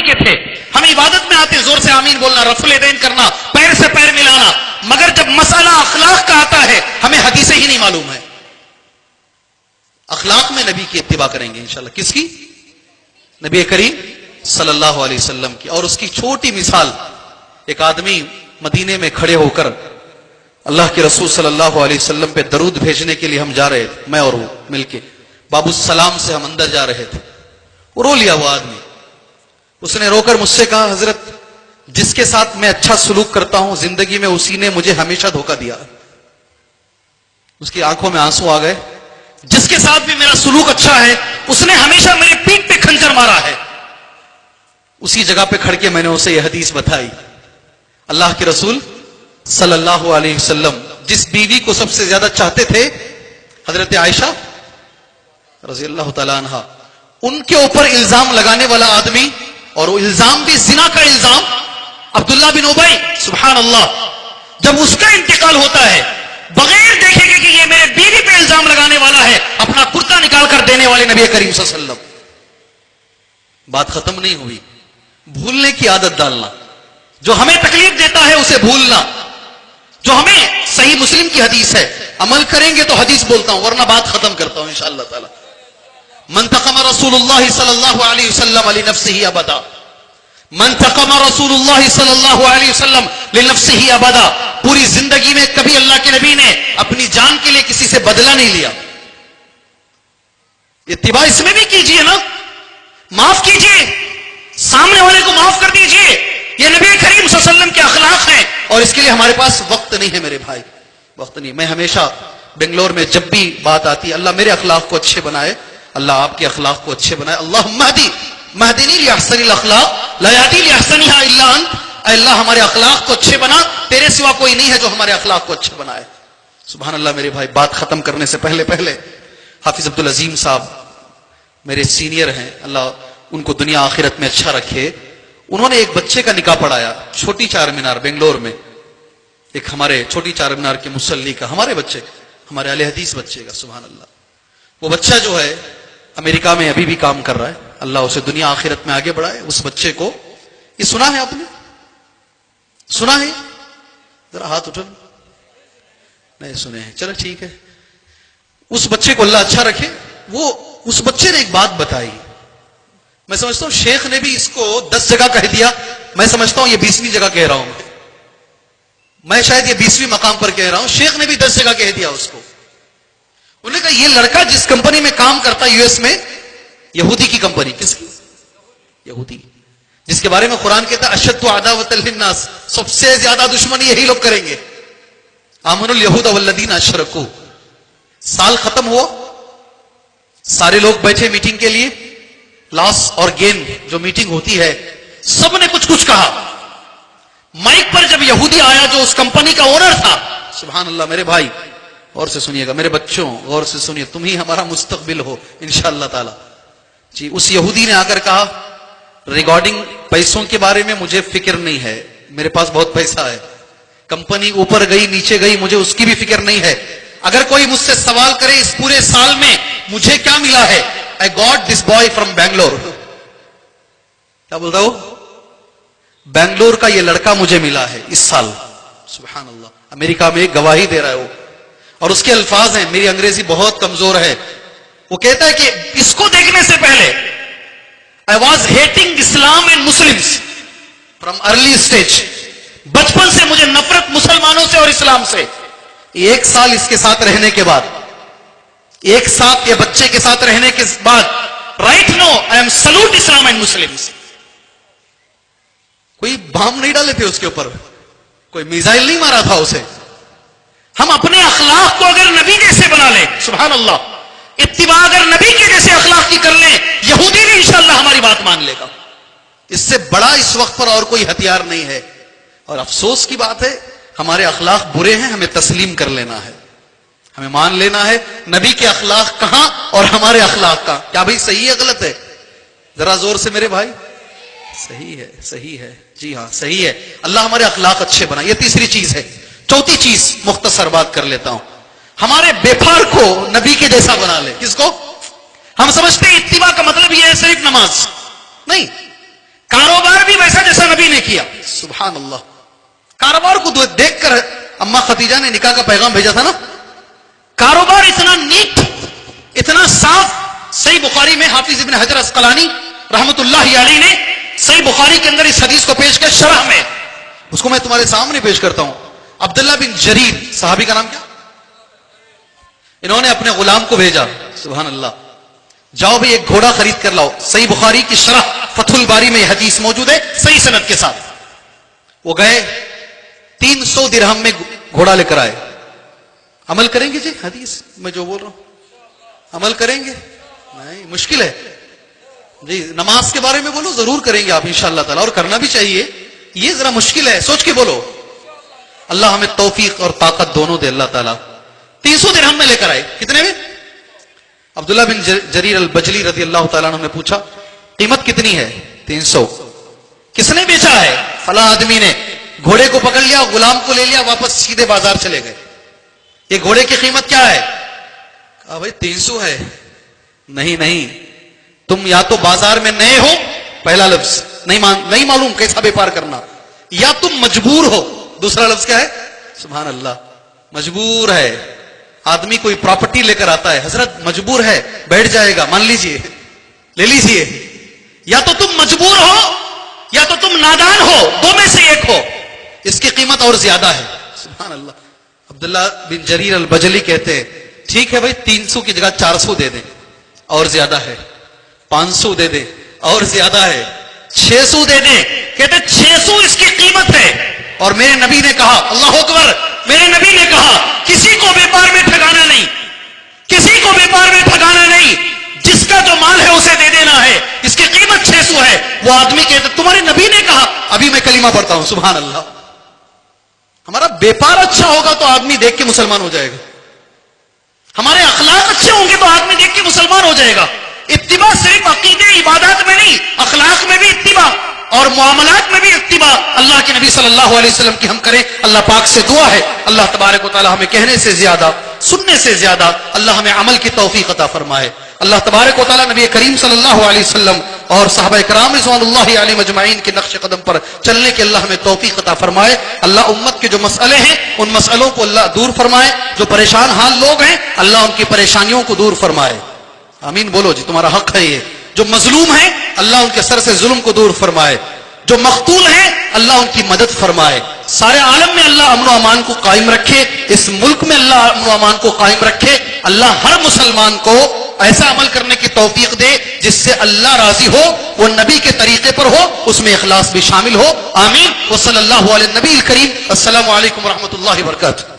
کے تھے. ہم عبادت میں آتے زور سے آمین بولنا, رفع الیدین کرنا, پیر سے پیر ملانا, مگر جب مسئلہ اخلاق کا آتا ہے ہمیں حدیثیں ہی نہیں معلوم ہے. اخلاق میں نبی کی اتباع کریں گے انشاءاللہ. کس کی؟ نبی کریم صلی اللہ علیہ وسلم کی. اور اس کی چھوٹی مثال, ایک آدمی مدینے میں کھڑے ہو کر اللہ کے رسول صلی اللہ علیہ وسلم پہ درود بھیجنے کے لیے ہم جا رہے تھے, میں اور وہ مل کے باب السلام سے ہم اندر جا رہے تھے. وہ رو لیا وہ آدمی. اس نے رو کر مجھ سے کہا, حضرت جس کے ساتھ میں اچھا سلوک کرتا ہوں زندگی میں اسی نے مجھے ہمیشہ دھوکہ دیا. اس کی آنکھوں میں آنسو آ گئے. جس کے ساتھ بھی میرا سلوک اچھا ہے اس نے ہمیشہ میری پیٹھ پہ کھنجر مارا ہے. اسی جگہ پہ کھڑ کے میں نے اسے یہ حدیث بتائی. اللہ کے رسول صلی اللہ علیہ وسلم جس بیوی کو سب سے زیادہ چاہتے تھے, حضرت عائشہ رضی اللہ تعالی عنہا, ان کے اوپر الزام لگانے والا آدمی, اور وہ الزام بھی زنا کا الزام, عبداللہ بن ابی, سبحان اللہ, جب اس کا انتقال ہوتا ہے بغیر دیکھے گے کہ یہ میرے بیوی پہ الزام لگانے والا ہے, اپنا کرتا نکال کر دینے والے نبی کریم صلی اللہ علیہ وسلم. بات ختم نہیں ہوئی. بھولنے کی عادت ڈالنا, جو ہمیں تکلیف دیتا ہے اسے بھولنا, جو ہمیں صحیح مسلم کی حدیث ہے عمل کریں گے تو حدیث بولتا ہوں ورنہ بات ختم کرتا ہوں انشاءاللہ تعالی. منتقم رسول اللہ صلی اللہ علیہ وسلم لنفسه ابدا, منتقم رسول اللہ صلی اللہ علیہ وسلم لنفسه ابدا. پوری زندگی میں کبھی اللہ کے نبی نے اپنی جان کے لیے کسی سے بدلہ نہیں لیا. اتباع اس میں بھی کیجئے نا, معاف کیجئے, سامنے والے کو معاف کر دیجئے. یہ نبی کریم صلی اللہ علیہ وسلم کے اخلاق ہیں, اور اس کے لیے ہمارے پاس وقت نہیں ہے میرے بھائی, وقت نہیں. میں ہمیشہ بنگلور میں جب بھی بات آتی, اللہ میرے اخلاق کو اچھے بنائے, اللہ آپ کے اخلاق کو اچھے بنائے. اللہم اہدی مہدنی لاحسن الاخلاق لا یہدی لاحسنھا الا انت. اے اللہ ہمارے اخلاق کو اچھے بنا, تیرے سوا کوئی نہیں ہے جو ہمارے اخلاق کو اچھے بنائے. سبحان اللہ میرے بھائی. بات ختم کرنے سے پہلے حافظ عبدالعظیم صاحب میرے سینئر ہیں, اللہ ان کو دنیا آخرت میں اچھا رکھے. انہوں نے ایک بچے کا نکاح پڑھایا چھوٹی چار مینار بنگلور میں, ایک ہمارے چھوٹی چار مینار کے مصلی کا, ہمارے بچے, ہمارے اہل حدیث بچے کا. سبحان اللہ. وہ بچہ جو ہے امریکہ میں ابھی بھی کام کر رہا ہے, اللہ اسے دنیا آخرت میں آگے بڑھائے. اس بچے کو, یہ سنا ہے آپ نے, سنا ہے, ذرا ہاتھ اٹھا, نہیں سنے ہیں, چلو ٹھیک ہے. اس بچے کو اللہ اچھا رکھے. وہ اس بچے نے ایک بات بتائی, میں سمجھتا ہوں شیخ نے بھی اس کو 10 جگہ کہہ دیا, میں سمجھتا ہوں یہ 20ویں جگہ کہہ رہا ہوں, میں شاید یہ 20ویں مقام پر کہہ رہا ہوں. شیخ نے بھی 10 جگہ کہہ دیا اس کو. انہوں نے کہا یہ لڑکا جس کمپنی میں کام کرتا ہے US میں, یہودی کی کمپنی, کس کی؟ یہودی, جس کے بارے میں قرآن کہتا ہے اشد عداوۃ للناس, سب سے زیادہ دشمنی یہی لوگ کریں گے. آمنوا الیہود والذین اشرکوا. سال ختم ہوا, سارے لوگ بیٹھے میٹنگ کے لیے, لاس اور گین جو میٹنگ ہوتی ہے, سب نے کچھ کہا. مائک پر جب یہودی آیا جو اس کمپنی کا اونر تھا, سبحان اللہ میرے بھائی غور سے سنیے گا, میرے بچوں غور سے سنیے, تم ہی ہمارا مستقبل ہو انشاءاللہ تعالی. جی, اس یہودی نے آ کر کہا ریگارڈنگ پیسوں کے بارے میں مجھے فکر نہیں ہے, میرے پاس بہت پیسہ ہے, کمپنی اوپر گئی نیچے گئی مجھے اس کی بھی فکر نہیں ہے. اگر کوئی مجھ سے سوال کرے اس پورے سال میں مجھے کیا ملا ہے, I got this boy from Bangalore. کیا بولتا ہو, بنگلور کا یہ لڑکا مجھے ملا ہے اس سال. سبحان اللہ. امریکہ میں گواہی دے رہا ہے وہ, اور اس کے الفاظ ہیں, میری انگریزی بہت کمزور ہے, وہ کہتا ہے کہ اس کو دیکھنے سے پہلے I was hating Islam and Muslims from early stage. بچپن سے مجھے نفرت مسلمانوں سے اور اسلام سے. 1 سال اس کے ساتھ رہنے کے بعد, 1 ساتھ یا بچے کے ساتھ رہنے کے بعد, right now I am salute Islam and Muslims. کوئی بام نہیں ڈالے تھے اس کے اوپر, کوئی میزائل نہیں مارا تھا اسے. ہم اپنے اخلاق کو اگر نبی جیسے بنا لیں, سبحان اللہ, اتباع اگر نبی کے جیسے اخلاق کی کر لیں, یہودی بھی انشاءاللہ ہماری بات مان لے گا. اس سے بڑا اس وقت پر اور کوئی ہتھیار نہیں ہے. اور افسوس کی بات ہے ہمارے اخلاق برے ہیں, ہمیں تسلیم کر لینا ہے, ہمیں مان لینا ہے نبی کے اخلاق کہاں اور ہمارے اخلاق کہاں. کیا بھائی صحیح ہے غلط ہے؟ ذرا زور سے میرے بھائی. صحیح ہے, صحیح ہے, جی ہاں صحیح ہے. اللہ ہمارے اخلاق اچھے بنائے. یہ تیسری چیز ہے. چوتھی چیز مختصر بات کر لیتا ہوں, ہمارے بیپار کو نبی کے جیسا بنا لے. کس کو؟ ہم سمجھتے ہیں اتباع کا مطلب یہ ہے صرف نماز نہیں, کاروبار نبی نے کیا. سبحان اللہ. کاروبار کو دیکھ کر اما خدیجہ نے نکاح کا پیغام بھیجا تھا نا. کاروبار اتنا نیٹ, اتنا صاف. صحیح بخاری میں حافظ ابن حجر عسقلانی رحمت اللہ علیہ نے صحیح بخاری کے اندر اس حدیث کو پیش کر شرح میں, اس کو میں تمہارے سامنے پیش کرتا ہوں. عبداللہ بن جریر صحابی کا نام کیا, انہوں نے اپنے غلام کو بھیجا. سبحان اللہ. جاؤ بھی ایک گھوڑا خرید کر لاؤ. صحیح بخاری کی شرح فتح الباری میں یہ حدیث موجود ہے صحیح سند کے ساتھ. وہ گئے 300 درہم میں گھوڑا لے کر آئے. عمل کریں گے جی حدیث میں جو بول رہا ہوں, عمل کریں گے؟ نہیں, مشکل ہے جی. نماز کے بارے میں بولو, ضرور کریں گے آپ انشاءاللہ تعالی, اور کرنا بھی چاہیے. یہ ذرا مشکل ہے, سوچ کے بولو. اللہ ہمیں توفیق اور طاقت دونوں دے اللہ تعالیٰ. 300 درہم میں لے کر آئے. کتنے میں؟ عبداللہ بن جریر البجلی رضی اللہ تعالیٰ عنہ نے پوچھا قیمت کتنی ہے؟ 300. کس نے بیچا ہے؟ فلاں آدمی نے. گھوڑے کو پکڑ لیا, غلام کو لے لیا, واپس سیدھے بازار چلے گئے. یہ گھوڑے کی قیمت کیا ہے؟ کہا بھائی 300 ہے. نہیں, تم یا تو بازار میں نئے ہو, پہلا لفظ نہیں معلوم کیسا بیپار کرنا, یا تم مجبور ہو. دوسرا لفظ کیا ہے؟ سبحان اللہ. مجبور ہے. آدمی کوئی پراپرٹی لے کر آتا ہے, حضرت مجبور ہے, بیٹھ جائے گا, مان لیجئے, لے لیجئے. یا تو تم مجبور ہو یا تو تم نادان ہو, دو میں سے ایک ہو. اس کی قیمت اور زیادہ ہے. سبحان اللہ. عبداللہ بن جریر البجلی کہتے ہیں ٹھیک ہے بھائی 300 کی جگہ 400 دے دیں, اور زیادہ ہے. 500 دے دیں, اور زیادہ ہے. 600 دے دیں. کہتے 600 اس کی قیمت ہے. اور میرے نبی نے کہا, اللہ اکبر, میرے نبی نے کہا کسی کو بیپار میں ٹھگانا نہیں, کسی کو بیپار میں ٹھگانا نہیں. جس کا جو مال ہے اسے دے دینا ہے. اس کی قیمت 600 ہے. وہ آدمی کہتے تمہارے نبی نے کہا. ابھی میں کلمہ پڑھتا ہوں. سبحان اللہ. ہمارا بیپار اچھا ہوگا تو آدمی دیکھ کے مسلمان ہو جائے گا. ہمارے اخلاق اچھے ہوں گے تو آدمی دیکھ کے مسلمان ہو جائے گا. اتباع صرف عقیدے عبادات میں نہیں, اخلاق میں بھی اتباع اور معاملات میں بھی اتباع اللہ کے نبی صلی اللہ علیہ وسلم کی ہم کریں. اللہ پاک سے دعا ہے اللہ تبارک و تعالی ہمیں کہنے سے زیادہ, سننے سے زیادہ اللہ ہمیں عمل کی توفیق عطا فرمائے. اللہ تبارک و تعالی نبی کریم صلی اللہ علیہ وسلم اور صحابہ کرام رضوان اللہ علیہم اجمعین کے نقش قدم پر چلنے کے اللہ ہمیں توفیق عطا فرمائے. اللہ امت کے جو مسئلے ہیں ان مسئلوں کو اللہ دور فرمائے. جو پریشان حال لوگ ہیں اللہ ان کی پریشانیوں کو دور فرمائے. آمین بولو جی, تمہارا حق ہے یہ. جو مظلوم ہیں اللہ ان کے سر سے ظلم کو دور فرمائے. جو مقتول ہیں اللہ ان کی مدد فرمائے. سارے عالم میں اللہ امن و امان کو قائم رکھے. اس ملک میں اللہ امن و امان کو قائم رکھے. اللہ ہر مسلمان کو ایسا عمل کرنے کی توفیق دے جس سے اللہ راضی ہو, وہ نبی کے طریقے پر ہو, اس میں اخلاص بھی شامل ہو. آمین. وصلی اللہ علیہ نبی الکریم. السلام علیکم ورحمۃ اللہ وبرکاتہ.